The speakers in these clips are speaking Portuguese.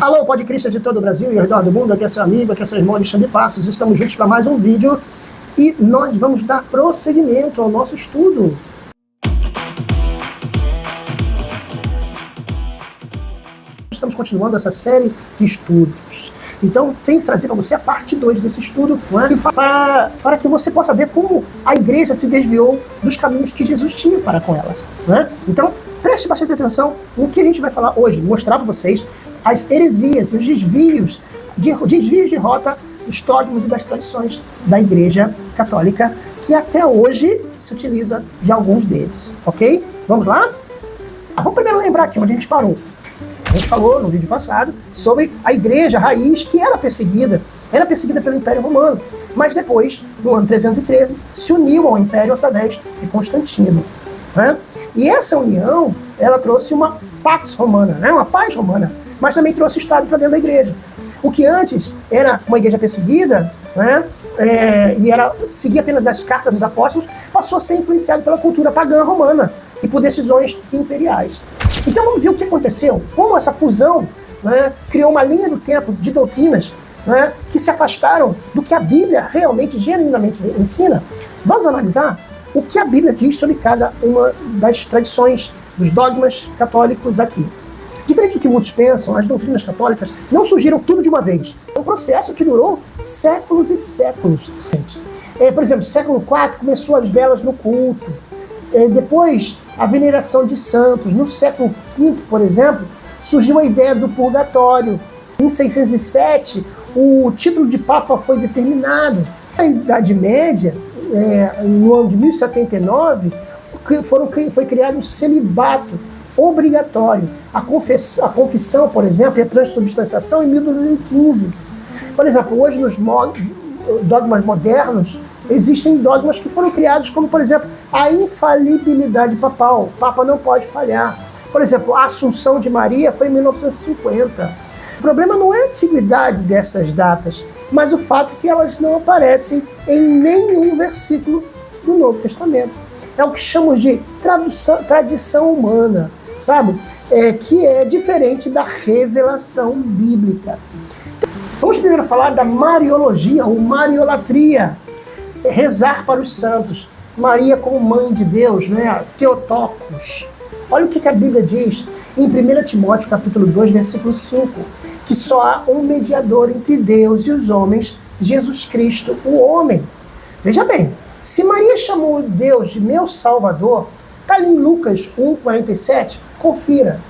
Alô, podcasters de todo o Brasil e ao redor do mundo, aqui é seu amigo, aqui é seu irmão Alexandre Passos. Estamos juntos para mais um vídeo e nós vamos dar prosseguimento ao nosso estudo. Estamos continuando essa série de estudos. Então, tenho que trazer para você a parte 2 desse estudo, para que você possa ver como a igreja se desviou dos caminhos que Jesus tinha para com elas. Então, preste bastante atenção no que a gente vai falar hoje, mostrar para vocês as heresias e os desvios de rota dos dogmas e das tradições da Igreja Católica, que até hoje se utiliza de alguns deles, ok? Vamos lá? Vamos primeiro lembrar aqui onde a gente parou. A gente falou no vídeo passado sobre a igreja raiz que era perseguida pelo Império Romano, mas depois, no ano 313, se uniu ao Império através de Constantino. E essa união, ela trouxe uma pax romana, uma paz romana, mas também trouxe o Estado para dentro da igreja. O que antes era uma igreja perseguida, e seguia apenas das cartas dos apóstolos, passou a ser influenciado pela cultura pagã romana e por decisões imperiais. Então vamos ver o que aconteceu, como essa fusão criou uma linha do tempo de doutrinas que se afastaram do que a Bíblia realmente, genuinamente ensina. Vamos analisar o que a Bíblia diz sobre cada uma das tradições, dos dogmas católicos aqui. Diferente do que muitos pensam, as doutrinas católicas não surgiram tudo de uma vez. É um processo que durou séculos e séculos. Por exemplo, no século IV começou as velas no culto. Depois, a veneração de santos. No século V, por exemplo, surgiu a ideia do purgatório. Em 607, o título de Papa foi determinado. Na Idade Média, no ano de 1079, foi criado um celibato obrigatório. A confissão, por exemplo, e a transubstanciação em 1215. Por exemplo, hoje nos dogmas modernos, existem dogmas que foram criados como, por exemplo, a infalibilidade papal. O Papa não pode falhar. Por exemplo, a Assunção de Maria foi em 1950. O problema não é a antiguidade destas datas, mas o fato que elas não aparecem em nenhum versículo do Novo Testamento. É o que chamamos de tradição humana, sabe? Que é diferente da revelação bíblica. Vamos primeiro falar da mariologia ou mariolatria. Rezar para os santos. Maria como mãe de Deus, Theotokos. Olha o que a Bíblia diz em 1 Timóteo capítulo 2, versículo 5, que só há um mediador entre Deus e os homens, Jesus Cristo, o homem. Veja bem, se Maria chamou Deus de meu Salvador, está ali em Lucas 1,47, confira.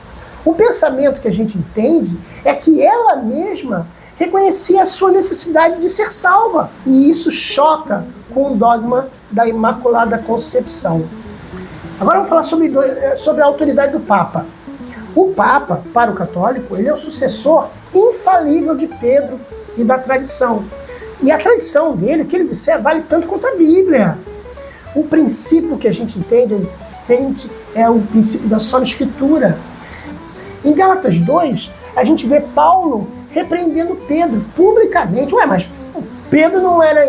O pensamento que a gente entende é que ela mesma reconhecia a sua necessidade de ser salva. E isso choca com o dogma da Imaculada Concepção. Agora vamos falar sobre a autoridade do Papa. O Papa, para o católico, ele é o sucessor infalível de Pedro e da tradição. E a tradição dele, o que ele disser, vale tanto quanto a Bíblia. O princípio que a gente entende é o princípio da sola escritura. Em Gálatas 2, a gente vê Paulo repreendendo Pedro publicamente. Mas Pedro não era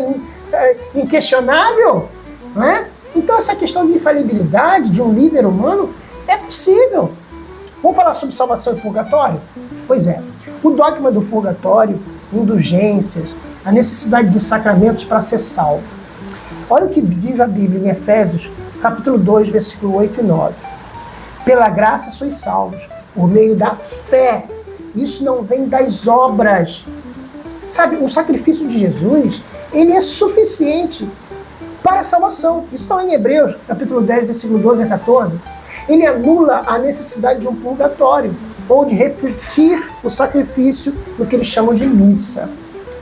inquestionável? Então essa questão de infalibilidade de um líder humano é possível. Vamos falar sobre salvação e purgatório? Pois é, o dogma do purgatório, indulgências, a necessidade de sacramentos para ser salvo. Olha o que diz a Bíblia em Efésios, capítulo 2, versículo 8 e 9. Pela graça sois salvos, por meio da fé. Isso não vem das obras. Sabe, o sacrifício de Jesus, ele é suficiente para a salvação. Isso está em Hebreus, capítulo 10, versículo 12 a 14. Ele anula a necessidade de um purgatório, ou de repetir o sacrifício no que eles chamam de missa.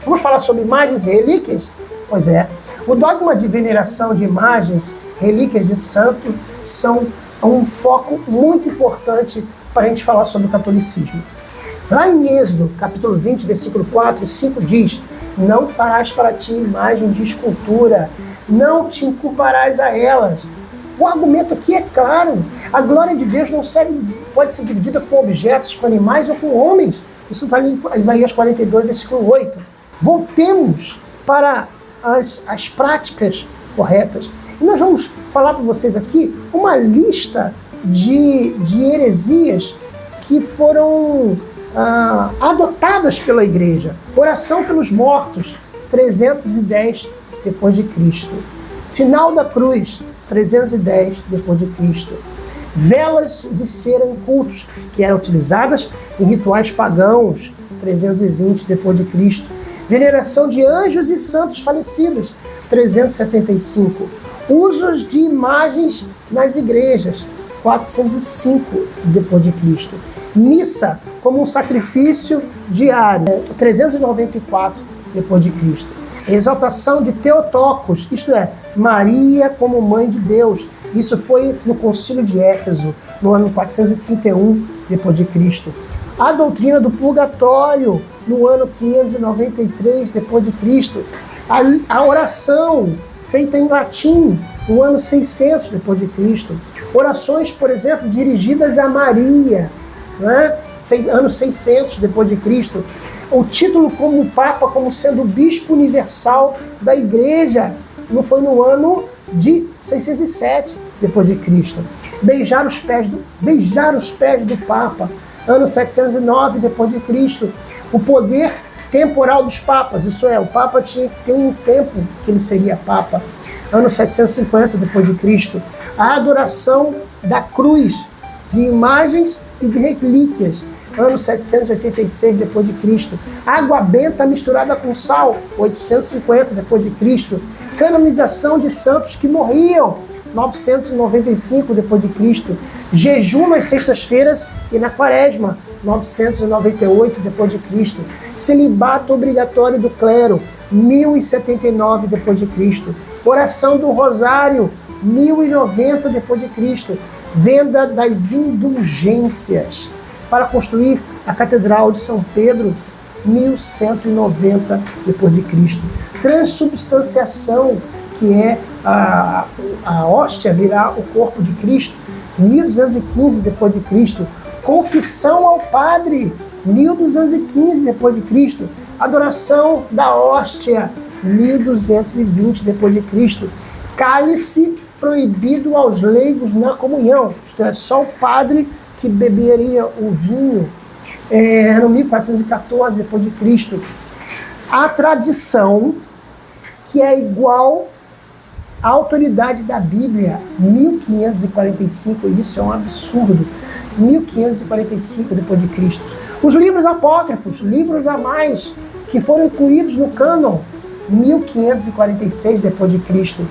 Vamos falar sobre imagens e relíquias? Pois é. O dogma de veneração de imagens, relíquias de santo, são um foco muito importante para a gente falar sobre o catolicismo. Lá em Êxodo, capítulo 20, versículo 4 e 5, diz: não farás para ti imagem de escultura, não te encurvarás a elas. O argumento aqui é claro. A glória de Deus não pode ser dividida com objetos, com animais ou com homens. Isso está em Isaías 42, versículo 8. Voltemos para as práticas corretas. E nós vamos falar para vocês aqui uma lista de heresias que foram adotadas pela igreja. Oração pelos mortos, 310 depois de Cristo. Sinal da cruz, 310 depois de Cristo. Velas de cera em cultos, que eram utilizadas em rituais pagãos, 320 depois de Cristo. Veneração de anjos e santos falecidos, 375. Usos de imagens nas igrejas, 405 depois de Cristo. Missa como um sacrifício diário, 394 depois de Cristo. Exaltação de Theotokos, isto é, Maria como mãe de Deus. Isso foi no Concílio de Éfeso, no ano 431 depois de Cristo. A doutrina do purgatório, no ano 593 depois de Cristo. A oração feita em latim, no ano 600 depois de Cristo. Orações, por exemplo, dirigidas a Maria, né? Ano 600 depois de Cristo. O título como Papa, como sendo Bispo Universal da Igreja, não foi no ano de 607 depois de Cristo. Beijar os pés do Papa, ano 709 depois de Cristo. O poder temporal dos papas, isso é, o Papa tinha que ter um tempo que ele seria Papa, ano 750 depois de Cristo. A adoração da cruz, de imagens e de relíquias, ano 786 depois de Cristo. Água benta misturada com sal, 850 depois de Cristo. Canonização de santos que morriam, 995 depois de Cristo. Jejum nas sextas-feiras e na quaresma, 998 depois de Cristo. Celibato obrigatório do clero, 1079 depois de Cristo. Oração do Rosário, 1090 depois de Cristo. Venda das indulgências para construir a Catedral de São Pedro, 1190 depois de Cristo. Transubstanciação, que é a hóstia virar o corpo de Cristo, 1215 depois de Cristo. Confissão ao Padre, 1215 depois de Cristo. Adoração da hóstia, 1220 depois de Cristo. Cálice proibido aos leigos na comunhão, isto é, só o padre que beberia o vinho, no 1414 depois de Cristo. A tradição, que é igual à autoridade da Bíblia, 1545, isso é um absurdo, 1545 depois de Cristo. Os livros apócrifos, livros a mais, que foram incluídos no cânon, 1546 depois de Cristo.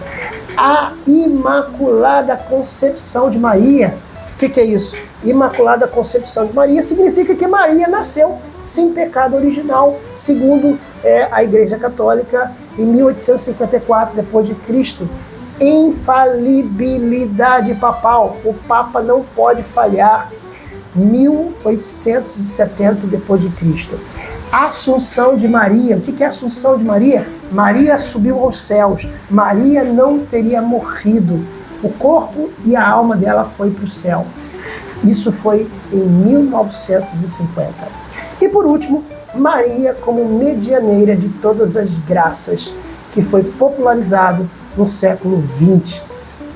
A Imaculada Concepção de Maria. O que é isso? Imaculada Concepção de Maria significa que Maria nasceu sem pecado original, segundo a Igreja Católica, em 1854 depois de Cristo. Infalibilidade papal. O Papa não pode falhar. 1870 depois de Cristo. Assunção de Maria. O que é a Assunção de Maria? Maria subiu aos céus. Maria não teria morrido. O corpo e a alma dela foi para o céu. Isso foi em 1950. E por último, Maria como medianeira de todas as graças, que foi popularizado no século XX.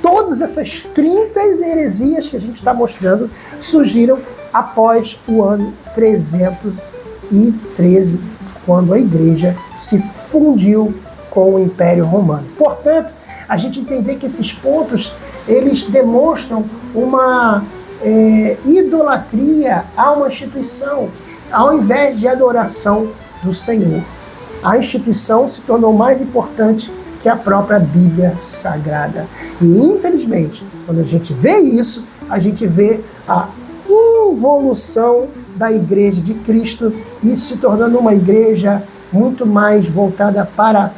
Todas essas 30 heresias que a gente está mostrando surgiram após o ano 313, quando a igreja se fundiu com o Império Romano. Portanto, a gente entender que esses pontos, eles demonstram uma idolatria a uma instituição, ao invés de adoração do Senhor. A instituição se tornou mais importante que a própria Bíblia Sagrada. E, infelizmente, quando a gente vê isso, a gente vê a involução da Igreja de Cristo e se tornando uma igreja muito mais voltada para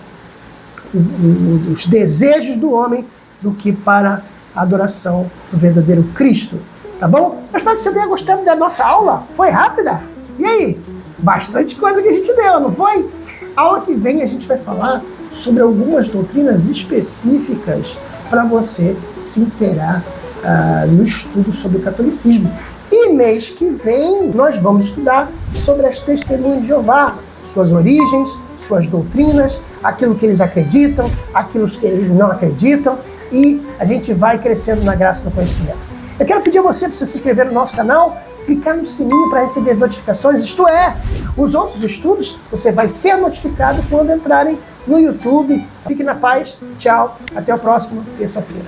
os desejos do homem do que para a adoração do verdadeiro Cristo. Tá bom? Eu espero que você tenha gostado da nossa aula. Foi rápida? E aí? Bastante coisa que a gente deu, não foi? A aula que vem a gente vai falar sobre algumas doutrinas específicas para você se inteirar no estudo sobre o catolicismo. E mês que vem nós vamos estudar sobre as testemunhas de Jeová, suas origens, suas doutrinas, aquilo que eles acreditam, aquilo que eles não acreditam, e a gente vai crescendo na graça do conhecimento. Eu quero pedir a você para você se inscrever no nosso canal, clicar no sininho para receber as notificações, isto é, os outros estudos, você vai ser notificado quando entrarem no YouTube. Fique na paz, tchau, até a próxima terça-feira.